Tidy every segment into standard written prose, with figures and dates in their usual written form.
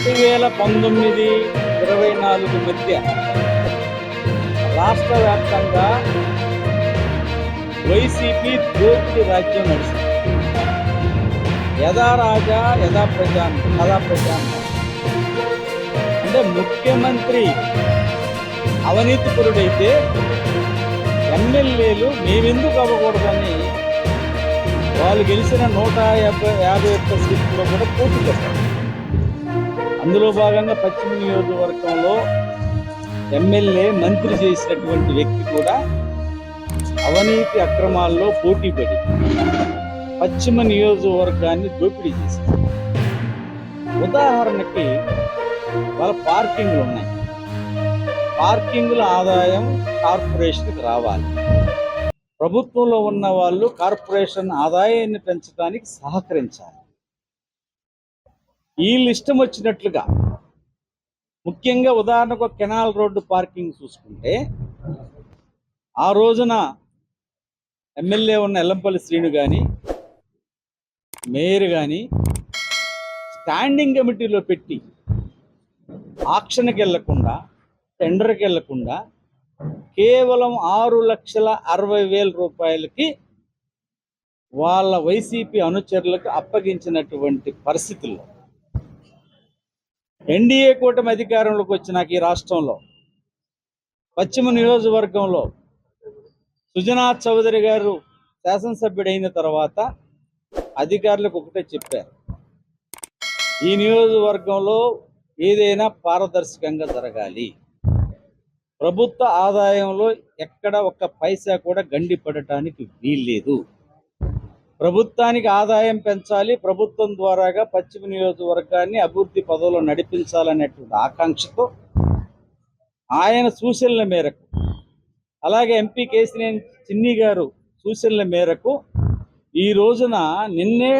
2019-24 మధ్య రాష్ట్ర వ్యాప్తంగా వైసీపీ దోపిడీ రాజ్యం నడిచింది. యథా రాజా యథా ప్రజాన్నం. అంటే ముఖ్యమంత్రి అవినీతిపరుడైతే ఎమ్మెల్యేలు మేమెందుకు అవ్వకూడదని వాళ్ళు గెలిచిన 151 సీట్లలో కూడా పోటీ చేస్తారు. అందులో భాగంగా పశ్చిమ నియోజకవర్గంలో ఎమ్మెల్యే మంత్రి చేసినటువంటి వ్యక్తి కూడా అవినీతి అక్రమాల్లో పోటీపడి పశ్చిమ నియోజకవర్గాన్ని దోపిడీ చేశారు. ఉదాహరణకి వాళ్ళ పార్కింగ్లు ఉన్నాయి. పార్కింగ్ల ఆదాయం కార్పొరేషన్కి రావాలి. ప్రభుత్వంలో ఉన్న వాళ్ళు కార్పొరేషన్ ఆదాయాన్ని పెంచడానికి సహకరించాలి. వీళ్ళు ఇష్టం వచ్చినట్లుగా, ముఖ్యంగా ఉదాహరణకు కెనాల్ రోడ్డు పార్కింగ్ చూసుకుంటే, ఆ రోజున ఎమ్మెల్యే ఉన్న ఎల్లంపల్లి శ్రీను కానీ మేయర్ కానీ స్టాండింగ్ కమిటీలో పెట్టి ఆక్షన్కి వెళ్లకుండా, టెండర్కి వెళ్లకుండా కేవలం 6,60,000 రూపాయలకి వాళ్ళ వైసీపీ అనుచరులకు అప్పగించినటువంటి పరిస్థితుల్లో ఎన్డీఏ కూటమి అధికారంలోకి వచ్చినాక ఈ రాష్ట్రంలో పశ్చిమ నియోజకవర్గంలో సుజనా చౌదరి గారు శాసనసభ్యుడైన తర్వాత అధికారులకు ఒకటే చెప్పారు, ఈ నియోజకవర్గంలో ఏదైనా పారదర్శకంగా జరగాలి, ప్రభుత్వ ఆదాయంలో ఎక్కడ ఒక్క పైసా కూడా గండి పడటానికి వీల్లేదు, ప్రభుత్వానికి ఆదాయం పెంచాలి, ప్రభుత్వం ద్వారాగా పశ్చిమ నియోజకవర్గాన్ని అభివృద్ధి పదవులో నడిపించాలనేటువంటి ఆకాంక్షతో ఆయన సూచనల మేరకు, అలాగే ఎంపీ కేసినేని చిన్ని గారు సూచనల మేరకు ఈ రోజున నిన్నే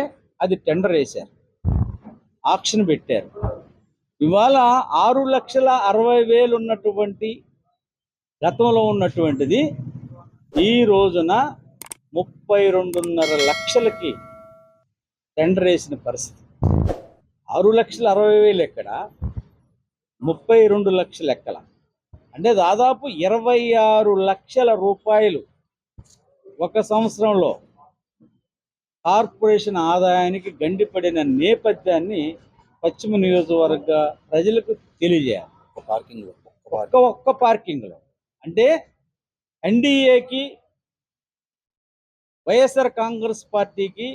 అది టెండర్ వేశారు, ఆక్షన్ పెట్టారు. ఇవాళ 6,60,000 ఉన్నటువంటి గతంలో ఉన్నటువంటిది ఈ రోజున 32.5 లక్షలకి టెండర్ వేసిన పరిస్థితి. 6,60,000 ఎక్కడ, 32 లక్షలు ఎక్కల, అంటే దాదాపు 26 లక్షల రూపాయలు ఒక సంవత్సరంలో కార్పొరేషన్ ఆదాయానికి గండిపడిన నేపథ్యాన్ని పశ్చిమ నియోజకవర్గ ప్రజలకు తెలియజేయాలి. ఒక్క పార్కింగ్లో అంటే ఎన్డీఏకి వైఎస్ఆర్ కాంగ్రెస్ పార్టీకి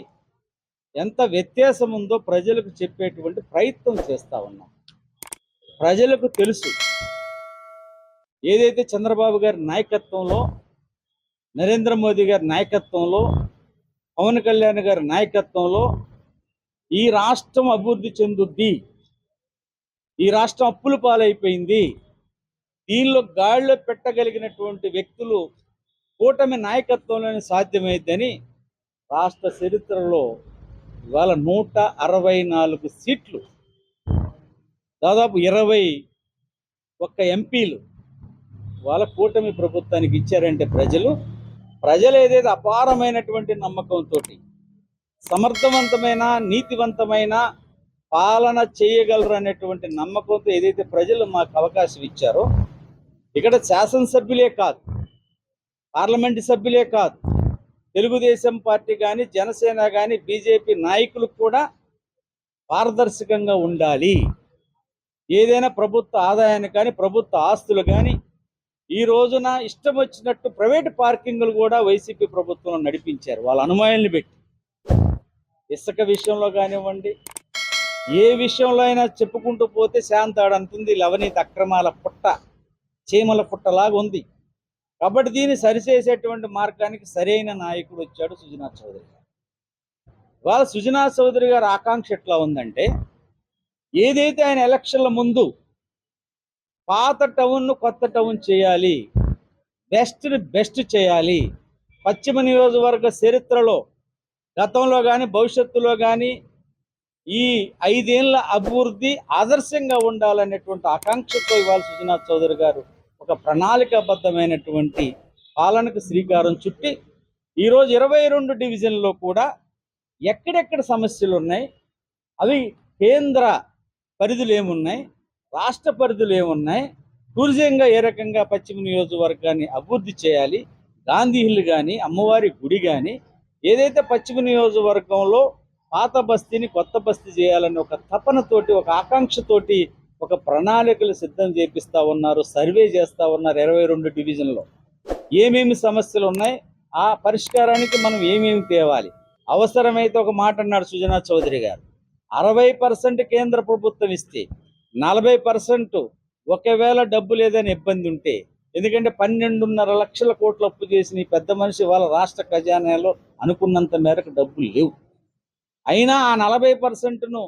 ఎంత వ్యత్యాసం ఉందో ప్రజలకు చెప్పేటువంటి ప్రయత్నం చేస్తూ ఉన్నాం. ప్రజలకు తెలుసు, ఏదైతే చంద్రబాబు గారి నాయకత్వంలో, నరేంద్ర మోదీ గారి నాయకత్వంలో, పవన్ కళ్యాణ్ గారి నాయకత్వంలో ఈ రాష్ట్రం అభివృద్ధి చెందుద్ది, ఈ రాష్ట్రం అప్పుల పాలైపోయింది, దీనిలో గాడిలో పెట్టగలిగినటువంటి వ్యక్తులు కూటమి నాయకత్వంలోనే సాధ్యమైందని రాష్ట్ర చరిత్రలో ఇవాళ 164 సీట్లు, దాదాపు 21 ఎంపీలు వాళ్ళ కూటమి ప్రభుత్వానికి ఇచ్చారంటే ప్రజలు ఏదైతే అపారమైనటువంటి నమ్మకంతో సమర్థవంతమైన నీతివంతమైన పాలన చేయగలరు అనేటువంటి నమ్మకంతో ఏదైతే ప్రజలు మాకు అవకాశం ఇచ్చారో, ఇక్కడ శాసనసభ్యులే కాదు, పార్లమెంటు సభ్యులే కాదు, తెలుగుదేశం పార్టీ కానీ, జనసేన కానీ, బీజేపీ నాయకులు కూడా పారదర్శకంగా ఉండాలి. ఏదైనా ప్రభుత్వ ఆదాయాన్ని కానీ, ప్రభుత్వ ఆస్తులు కానీ ఈ రోజున ఇష్టం వచ్చినట్టు ప్రైవేటు పార్కింగ్లు కూడా వైసీపీ ప్రభుత్వంలో నడిపించారు వాళ్ళ అనుమానాలను పెట్టి. ఇసుక విషయంలో కానివ్వండి, ఏ విషయంలో అయినా చెప్పుకుంటూ పోతే శాంతాడంతుంది అవినీతి అక్రమాల పుట్ట, చీమల పుట్టలాగా ఉంది. కాబట్టి దీన్ని సరిచేసేటువంటి మార్గానికి సరైన నాయకుడు వచ్చాడు సుజనా చౌదరి గారు. వాళ్ళ సుజనా చౌదరి గారి ఆకాంక్ష ఎట్లా ఉందంటే, ఏదైతే ఆయన ఎలక్షన్ల ముందు పాత టౌన్ను కొత్త టౌన్ చేయాలి, బెస్ట్ని బెస్ట్ చేయాలి, పశ్చిమ నియోజకవర్గ చరిత్రలో గతంలో కానీ భవిష్యత్తులో కానీ ఈ 5 ఏళ్ల అభివృద్ధి ఆదర్శంగా ఉండాలనేటువంటి ఆకాంక్షతో ఇవాళ సుజనా చౌదరి గారు ఒక ప్రణాళికాబద్ధమైనటువంటి పాలనకు శ్రీకారం చుట్టి ఈరోజు 22 డివిజన్లో కూడా ఎక్కడెక్కడ సమస్యలు ఉన్నాయి అవి కేంద్ర పరిధులు ఏమున్నాయి, రాష్ట్ర పరిధులు ఏమున్నాయి, టూరిజంగా ఏ రకంగా పశ్చిమ నియోజకవర్గాన్ని అభివృద్ధి చేయాలి, గాంధీ హిల్ కానీ అమ్మవారి గుడి కానీ ఏదైతే పశ్చిమ నియోజకవర్గంలో పాత బస్తీని కొత్త బస్తీ చేయాలని ఒక తపనతోటి ఒక ఆకాంక్షతోటి ఒక ప్రణాళికలు సిద్ధం చేపిస్తా ఉన్నారు, సర్వే చేస్తా ఉన్నారు 22 డివిజన్లో. ఏమేమి సమస్యలు ఉన్నాయి, ఆ పరిష్కారానికి మనం ఏమేమి తేవాలి. అవసరమైతే ఒక మాట అన్నాడు సుజనా చౌదరి గారు, 60% కేంద్ర ప్రభుత్వం ఇస్తే 40% ఒకవేళ డబ్బు లేదని ఇబ్బంది ఉంటే, ఎందుకంటే 12.5 లక్షల కోట్ల అప్పు చేసిన ఈ పెద్ద మనిషి వాళ్ళ రాష్ట్ర ఖజానాలో అనుకున్నంత మేరకు డబ్బులు లేవు. అయినా ఆ 40%ను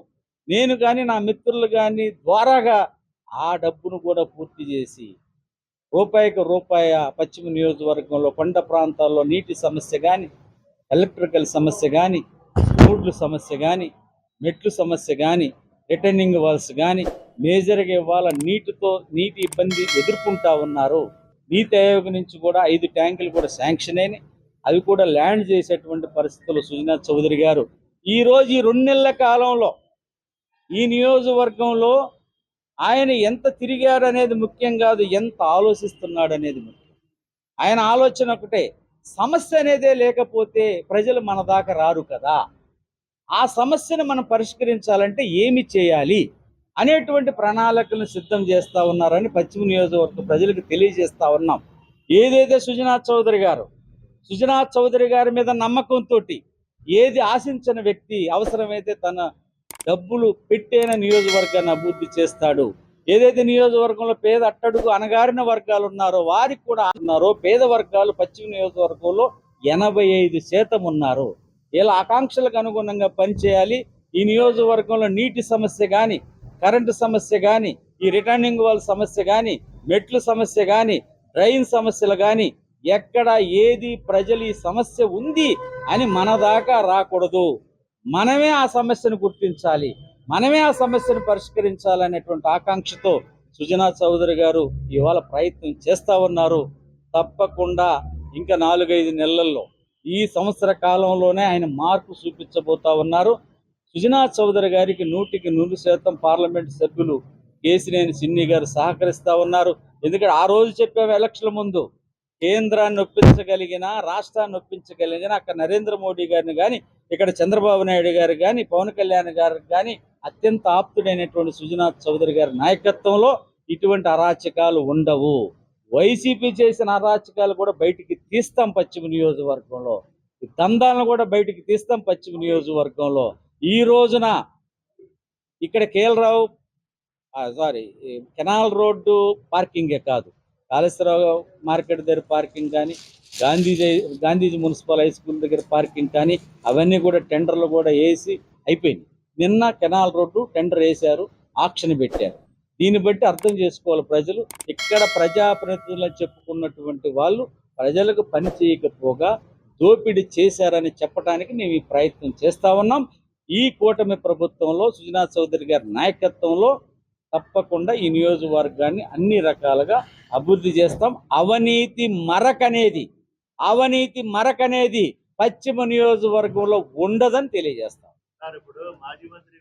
నేను కానీ నా మిత్రులు కానీ ద్వారాగా ఆ డబ్బును కూడా పూర్తి చేసి రూపాయికి రూపాయి పశ్చిమ నియోజకవర్గంలో కొండ ప్రాంతాల్లో నీటి సమస్య కానీ, ఎలక్ట్రికల్ సమస్య కానీ, రోడ్లు సమస్య కానీ, మెట్లు సమస్య కానీ, రిటర్నింగ్ వాల్స్ కానీ మేజర్గా ఇవాళ నీటి ఇబ్బంది ఎదుర్కొంటా ఉన్నారు. నీతి ఆయోగ్ నుంచి కూడా 5 ట్యాంకులు కూడా శాంక్షన్ అయినాయి, అవి కూడా ల్యాండ్ చేసేటువంటి పరిస్థితులు సుజనా చౌదరి గారు ఈరోజు ఈ 2 నెలల కాలంలో ఈ నియోజకవర్గంలో ఆయన ఎంత తిరిగాడు అనేది ముఖ్యం కాదు, ఎంత ఆలోచిస్తున్నాడు అనేది ముఖ్యం. ఆయన ఆలోచన ఒకటే, సమస్య అనేదే లేకపోతే ప్రజలు మన దాకా రారు కదా, ఆ సమస్యను మనం పరిష్కరించాలంటే ఏమి చేయాలి అనేటువంటి ప్రణాళికలను సిద్ధం చేస్తూ ఉన్నారని పశ్చిమ నియోజకవర్గ ప్రజలకు తెలియజేస్తా ఉన్నాం. ఏదైతే సుజనా చౌదరి గారి మీద నమ్మకంతో ఏది ఆశించిన వ్యక్తి అవసరమైతే తన డబ్బులు పెట్టేన నియోజకవర్గాన్ని అభివృద్ధి చేస్తాడు. ఏదైతే నియోజకవర్గంలో పేద అట్టడుగు అణగారిన వర్గాలు ఉన్నారో వారికి కూడా పేద వర్గాలు పశ్చిమ నియోజకవర్గంలో 85% ఉన్నారు. ఇలా ఆకాంక్షలకు అనుగుణంగా పనిచేయాలి. ఈ నియోజకవర్గంలో నీటి సమస్య కానీ, కరెంటు సమస్య కానీ, ఈ రిటర్నింగ్ వాల్ సమస్య కానీ, మెట్లు సమస్య కానీ, డ్రైన్ సమస్యలు కానీ ఎక్కడ ఏది ప్రజలు ఈ సమస్య ఉంది అని మన దాకా రాకూడదు. మనమే ఆ సమస్యను గుర్తించాలి, మనమే ఆ సమస్యను పరిష్కరించాలనేటువంటి ఆకాంక్షతో సుజనా చౌదరి గారు ఇవాళ ప్రయత్నం చేస్తూ ఉన్నారు. తప్పకుండా ఇంకా 4-5 నెలల్లో ఈ సంవత్సర కాలంలోనే ఆయన మార్పు చూపించబోతా ఉన్నారు. సుజనా చౌదరి గారికి 100% పార్లమెంట్ సభ్యులు కేసినేని చిన్ని గారు సహకరిస్తూ ఉన్నారు. ఎందుకంటే ఆ రోజు చెప్పాము ఎలక్షన్ల ముందు, కేంద్రాన్ని ఒప్పించగలిగిన, రాష్ట్రాన్ని ఒప్పించగలిగిన అక్కడ నరేంద్ర మోడీ గారిని కానీ, ఇక్కడ చంద్రబాబు నాయుడు గారు కానీ, పవన్ కళ్యాణ్ గారు కానీ అత్యంత ఆప్తుడైనటువంటి సుజనా చౌదరి గారి నాయకత్వంలో ఇటువంటి అరాచకాలు ఉండవు. వైసీపీ చేసిన అరాచకాలు కూడా బయటికి తీస్తాం పశ్చిమ నియోజకవర్గంలో, దందాలను కూడా బయటికి తీస్తాం పశ్చిమ నియోజకవర్గంలో. ఈ రోజున ఇక్కడ కెనాల్ రోడ్డు పార్కింగే కాదు, కాళేశ్వరరావు మార్కెట్ దగ్గర పార్కింగ్ కానీ, గాంధీజీ మున్సిపల్ హై స్కూల్ దగ్గర పార్కింగ్ కానీ అవన్నీ కూడా టెండర్లు కూడా వేసి అయిపోయింది. నిన్న కెనాల్ రోడ్డు టెండర్ వేశారు, ఆక్షన్ పెట్టారు. దీన్ని బట్టి అర్థం చేసుకోవాలి ప్రజలు, ఇక్కడ ప్రజాప్రతినిధులను చెప్పుకున్నటువంటి వాళ్ళు ప్రజలకు పని చేయకపోగా దోపిడీ చేశారని చెప్పడానికి మేము ఈ ప్రయత్నం చేస్తా ఉన్నాం. ఈ కూటమి ప్రభుత్వంలో సుజనా చౌదరి గారి నాయకత్వంలో తప్పకుండా ఈ నియోజకవర్గాన్ని అన్ని రకాలుగా అభివృద్ధి చేస్తాం. అవినీతి మరకనేది పశ్చిమ నియోజకవర్గంలో ఉండదని తెలియజేస్తాం. ఇప్పుడు మాజీ మంత్రి